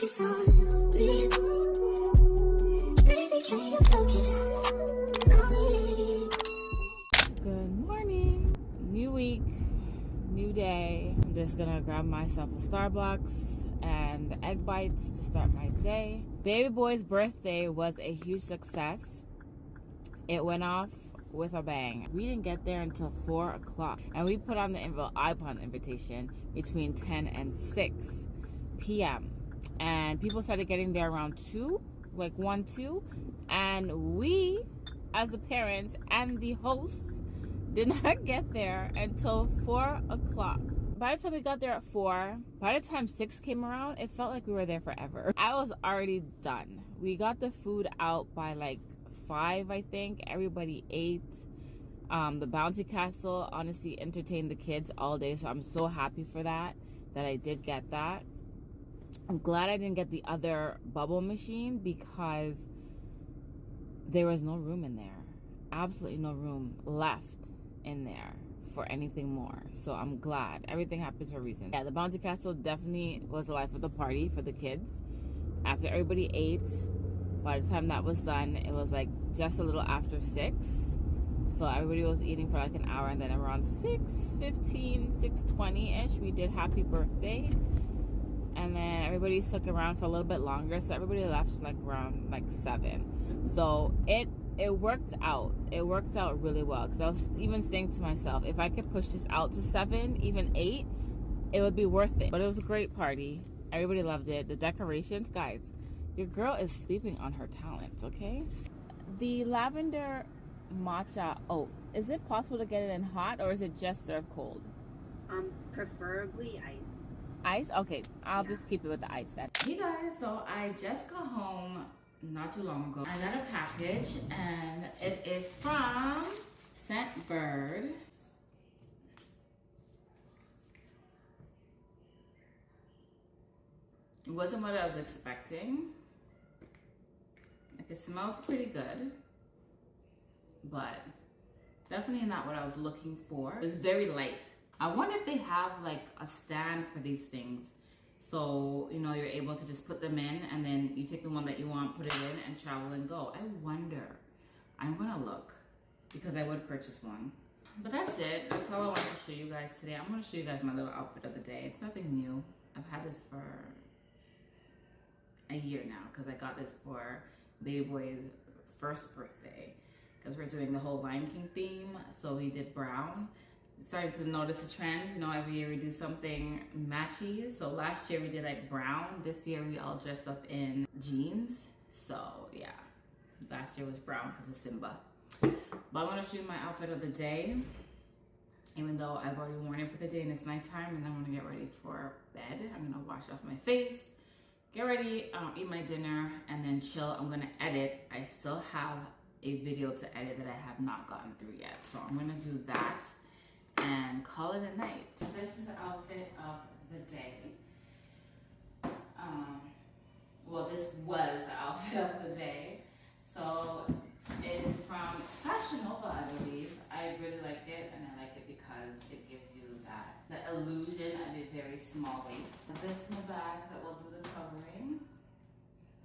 focus on me. Baby, can you focus on me? Good morning. New week, new day. I'm just gonna grab myself a Starbucks and egg bites to start my day. Baby boy's birthday was a huge success. It went off with a bang. We didn't get there until 4 o'clock, and we put on the I put on the invitation between 10 and 6 p.m. and people started getting there around 2, like 1, 2, and we, as the parents and the hosts, did not get there until 4 o'clock. By the time we got there at 4, by the time 6 came around, it felt like we were there forever. I was already done. We got the food out by like 5, I think. Everybody ate. The bouncy castle honestly entertained the kids all day, so I'm so happy for that I did get that. I'm glad I didn't get the other bubble machine because there was no room in there. Absolutely no room left in there for anything more. So I'm glad. Everything happens for a reason. Yeah, the bouncy castle definitely was the life of the party for the kids. After everybody ate, by the time that was done, it was like just a little after 6. So everybody was eating for like an hour, and then around 6:15, 6:20-ish, we did happy birthday. And then everybody stuck around for a little bit longer, so everybody left like around like 7. So it worked out. It worked out really well, because I was even saying to myself, if I could push this out to 7, even 8, it would be worth it. But it was a great party. Everybody loved it. The decorations, guys, your girl is sleeping on her talents, okay? The lavender matcha oat, is it possible to get it in hot, or is it just served cold? Preferably iced. Ice? Okay, I'll just keep it with the ice then. Hey guys, so I just got home not too long ago. I got a package, and it is from Scentbird. It wasn't what I was expecting. Like, it smells pretty good, but definitely not what I was looking for. It's very light. I wonder if they have like a stand for these things, so you know you're able to just put them in, and then you take the one that you want, put it in, and travel and go. I wonder. I'm gonna look, because I would purchase one. But that's it. That's all I wanted to show you guys today. I'm gonna show you guys my little outfit of the day. It's nothing new. I've had this for a year now, because I got this for baby boy's first birthday, because we're doing the whole Lion King theme. So we did brown. Starting to notice a trend, you know, every year we do something matchy. So last year we did like brown. This year we all dressed up in jeans. So yeah, last year was brown because of Simba. But I'm gonna show you my outfit of the day, even though I've already worn it for the day and it's nighttime, and I'm gonna get ready for bed. I'm gonna wash off my face, get ready, eat my dinner, and then chill. I'm gonna edit. I still have a video to edit that I have not gotten through yet. So I'm gonna do that and call it a night. This is the outfit of the day. Well, this was the outfit of the day. So it is from Fashion Nova, I believe. I really like it, and I like it because it gives you the illusion of a very small waist. This is my bag that will do the covering.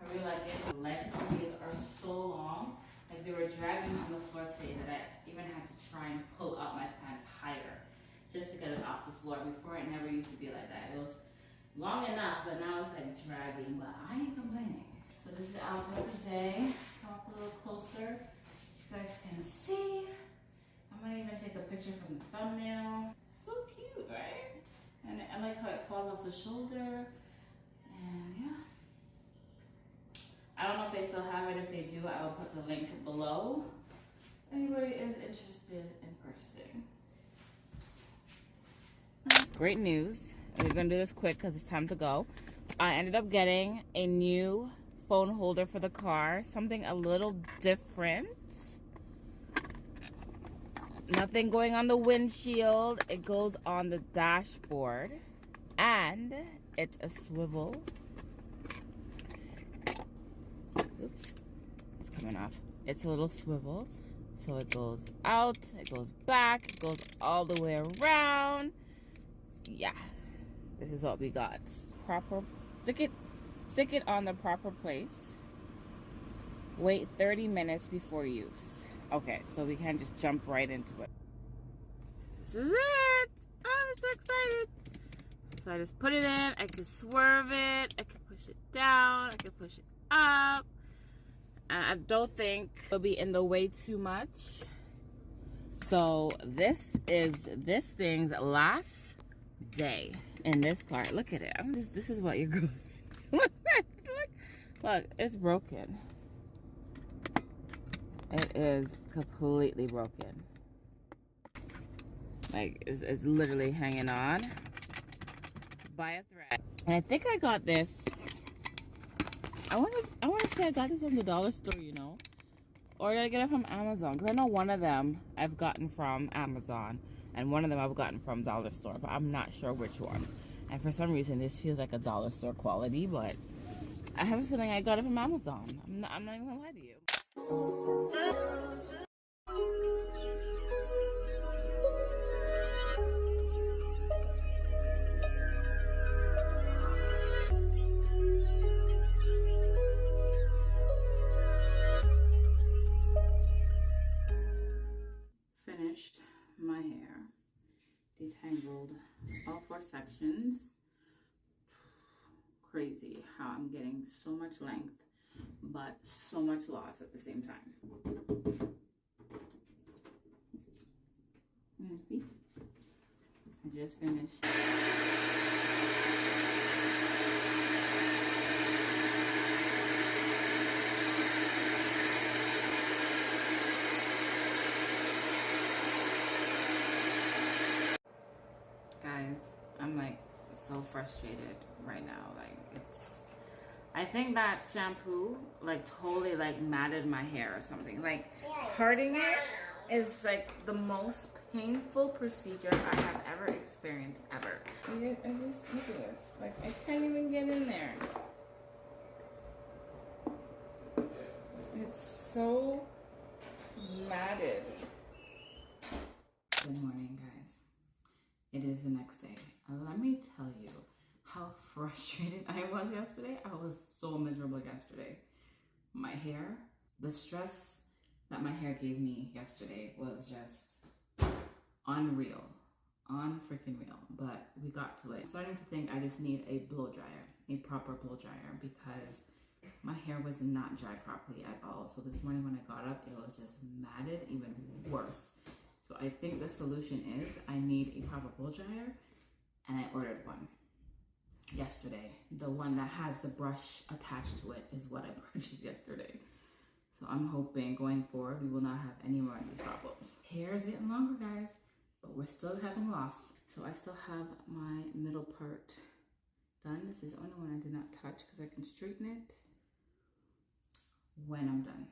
I really like it. The legs on these are so long. Like, they were dragging on the floor today that I even had to try and pull up my pants higher just to get it off the floor. Before, it never used to be like that. It was long enough, but now it's like dragging, but I ain't complaining. So this is the outfit of the day. Come up a little closer so you guys can see. I'm gonna even take a picture from the thumbnail. So cute, right? And I like how it falls off the shoulder. And yeah. I don't know if they still have it. If they do, I will put the link below. Anybody is interested in purchasing. Great news. We're gonna do this quick because it's time to go. I ended up getting a new phone holder for the car. Something a little different. Nothing going on the windshield. It goes on the dashboard. And it's a swivel. Oops, it's coming off. It's a little swivel, so it goes out, it goes back, it goes all the way around. Yeah, this is what we got. Proper, Stick it on the proper place. Wait 30 minutes before use. Okay, so we can't just jump right into it. This is it! Oh, I'm so excited! So I just put it in, I can swerve it, I can push it down, I can push it up. And I don't think it'll be in the way too much. So this is this thing's last day in this part. Look at it. This is what you're going look, look, it's broken. It is completely broken. Like, it's literally hanging on by a thread. And I think I got this. I want to say I got this from the dollar store, you know, or did I get it from Amazon? Because I know one of them I've gotten from Amazon, and one of them I've gotten from dollar store, but I'm not sure which one. And for some reason, this feels like a dollar store quality, but I have a feeling I got it from Amazon. I'm not even gonna lie to you. Finished my hair, detangled all 4 sections. Crazy how I'm getting so much length but so much loss at the same time. I just finished. Guys, I'm like so frustrated right now. Like, I think that shampoo like totally like matted my hair or something. Like, parting it is like the most painful procedure I have ever experienced ever. I just look at this. Like, I can't even get in there. It's so matted. Good morning, guys. It is the next day. Let me tell you how frustrated I was yesterday. I was so miserable yesterday. My hair, the stress that my hair gave me yesterday was just unreal. Unfreaking real. But we got to it. I'm starting to think I just need a blow dryer, a proper blow dryer, because my hair was not dry properly at all. So this morning when I got up, it was just matted, even worse. So I think the solution is I need a proper blow dryer, and I ordered one yesterday. The one that has the brush attached to it is what I purchased yesterday. So I'm hoping going forward we will not have any more of these problems. Hair is getting longer, guys, but we're still having loss. So I still have my middle part done. This is the only one I did not touch because I can straighten it when I'm done.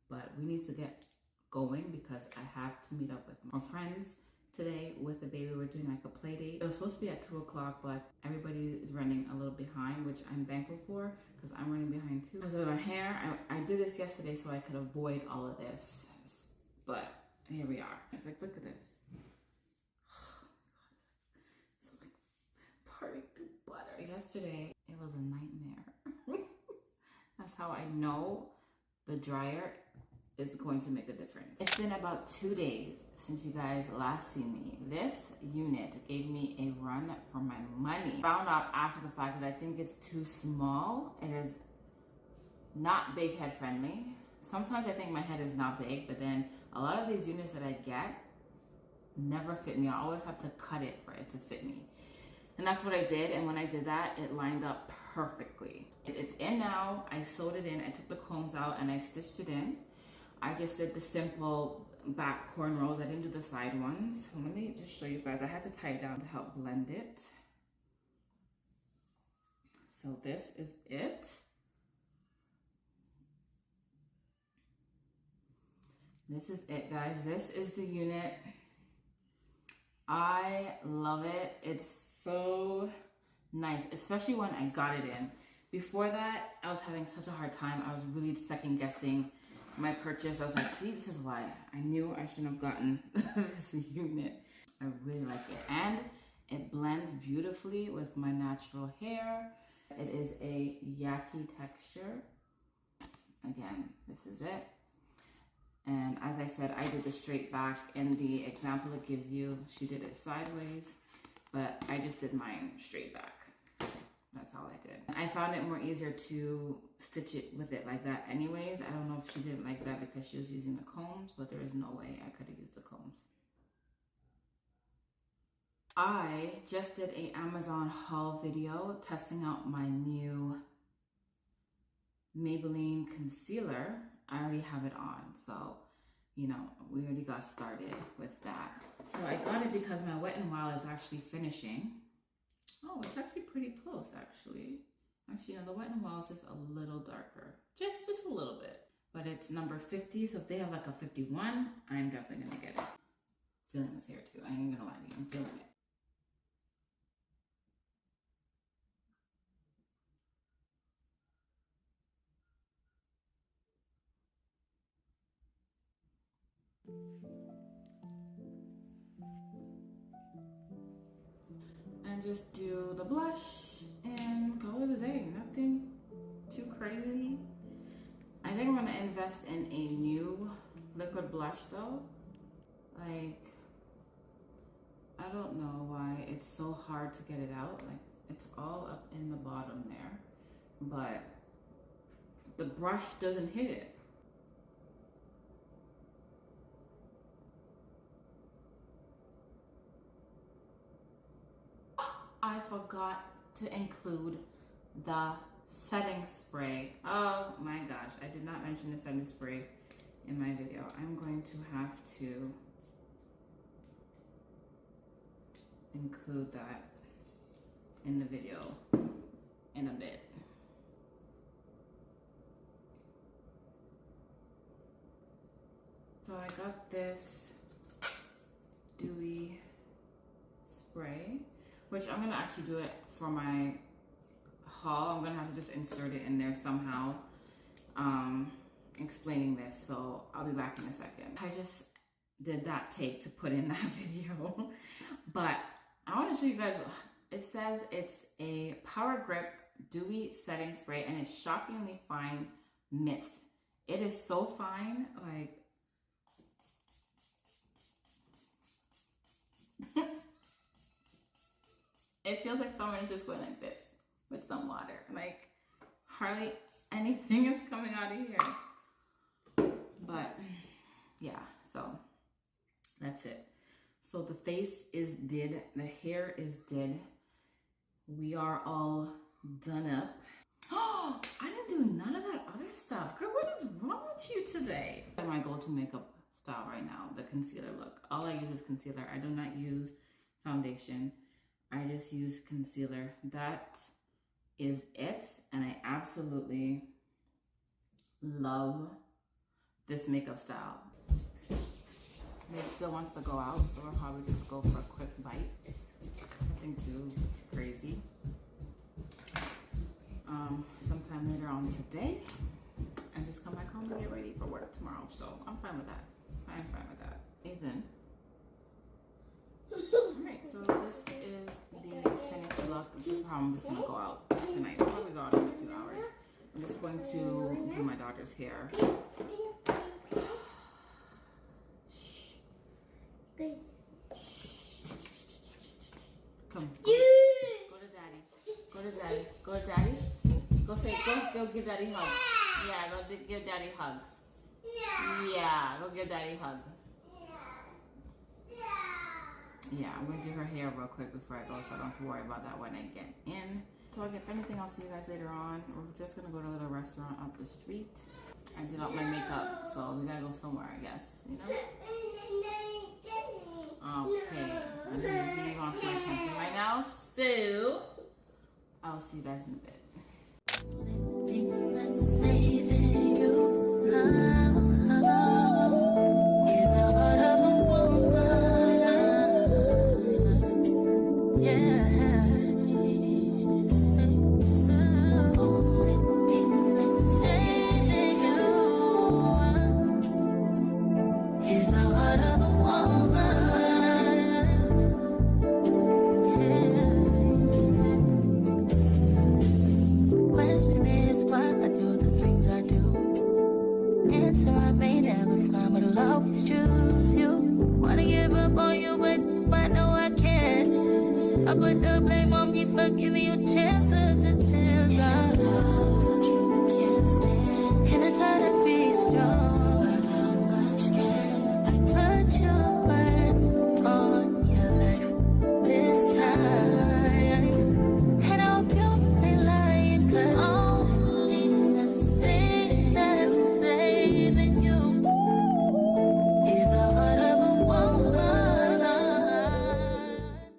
But we need to get going because I have to meet up with my friends today with the baby. We're doing like a play date. It was supposed to be at 2 o'clock, but everybody is running a little behind, which I'm thankful for because I'm running behind too. Because of my hair, I did this yesterday so I could avoid all of this. But here we are. It's like, look at this. It's like parting through butter. Yesterday, it was a nightmare. That's how I know the dryer is going to make a difference. It's been about 2 days since you guys last seen me. This unit gave me a run for my money. Found out after the fact that I think it's too small. It is not big head friendly. Sometimes I think my head is not big, but then a lot of these units that I get never fit me. I always have to cut it for it to fit me. And that's what I did, and when I did that, it lined up perfectly. It's in now. I sewed it in, I took the combs out, and I stitched it in. I just did the simple back cornrows. I didn't do the side ones. Let me just show you guys. I had to tie it down to help blend it. So this is it. This is it, guys. This is the unit. I love it. It's so nice, especially when I got it in. Before that, I was having such a hard time. I was really second guessing my purchase. I was like, see, this is why I knew I shouldn't have gotten this unit. I really like it, and it blends beautifully with my natural hair. It is a yaki texture. Again, this is it. And as I said, I did the straight back. In the example it gives you, she did it sideways, but I just did mine straight back. That's all I did. I found it more easier to stitch it with it like that anyways. I don't know if she did it like that because she was using the combs, but there is no way I could have used the combs. I just did a Amazon haul video testing out my new Maybelline concealer. I already have it on, so you know, we already got started with that. So I got it because my Wet n Wild is actually finishing. Oh, it's actually pretty close, actually. Actually, no, the Wet n Wild is just a little darker. Just a little bit. But it's number 50, so if they have like a 51, I'm definitely gonna get it. Feeling this hair too, I ain't gonna lie to you, I'm feeling it. And just do the blush and call it a day. Nothing too crazy. I think I'm gonna invest in a new liquid blush though. Like, I don't know why it's so hard to get it out. Like, it's all up in the bottom there, but the brush doesn't hit it. I forgot to include the setting spray. Oh my gosh, I did not mention the setting spray in my video. I'm going to have to include that in the video in a bit. So I got this dewy spray, which I'm gonna actually do it for my haul. I'm gonna have to just insert it in there somehow, explaining this. So I'll be back in a second. I just did that take to put in that video, but I wanna show you guys, it says it's a Power Grip Dewy Setting Spray and it's shockingly fine mist. It is so fine, like, it feels like someone is just going like this with some water. Like, hardly anything is coming out of here. But yeah, so that's it. So the face is did, the hair is did. We are all done up. Oh, I didn't do none of that other stuff. Girl, what is wrong with you today? My go-to makeup style right now, the concealer look. All I use is concealer. I do not use foundation. I just use concealer. That is it. And I absolutely love this makeup style. It still wants to go out, so we'll probably just go for a quick bite. Nothing too crazy. Sometime later on today, and just come back home and get ready for work tomorrow. So I'm fine with that. I'm fine with that. Ethan. Alright, so this is the finished look. This is how I'm just gonna go out tonight. I'll probably go out in a few hours. I'm just going to do my daughter's hair. Come. Go to daddy. Go to daddy. Go to daddy. Go say, go give daddy a hug. Yeah, go give daddy hugs. Yeah, go give daddy a hug. Yeah, I'm gonna do her hair real quick before I go so I don't have to worry about that when I get in. So if anything, I'll see you guys later on. We're just gonna go to a little restaurant up the street. I did all my makeup, so we gotta go somewhere, I guess, you know? Okay, I'm gonna leave on to my attention right now, so I'll see you guys in a bit. I put the blame on me for giving you chance after chance. I love you, can't stand. And I try to be strong.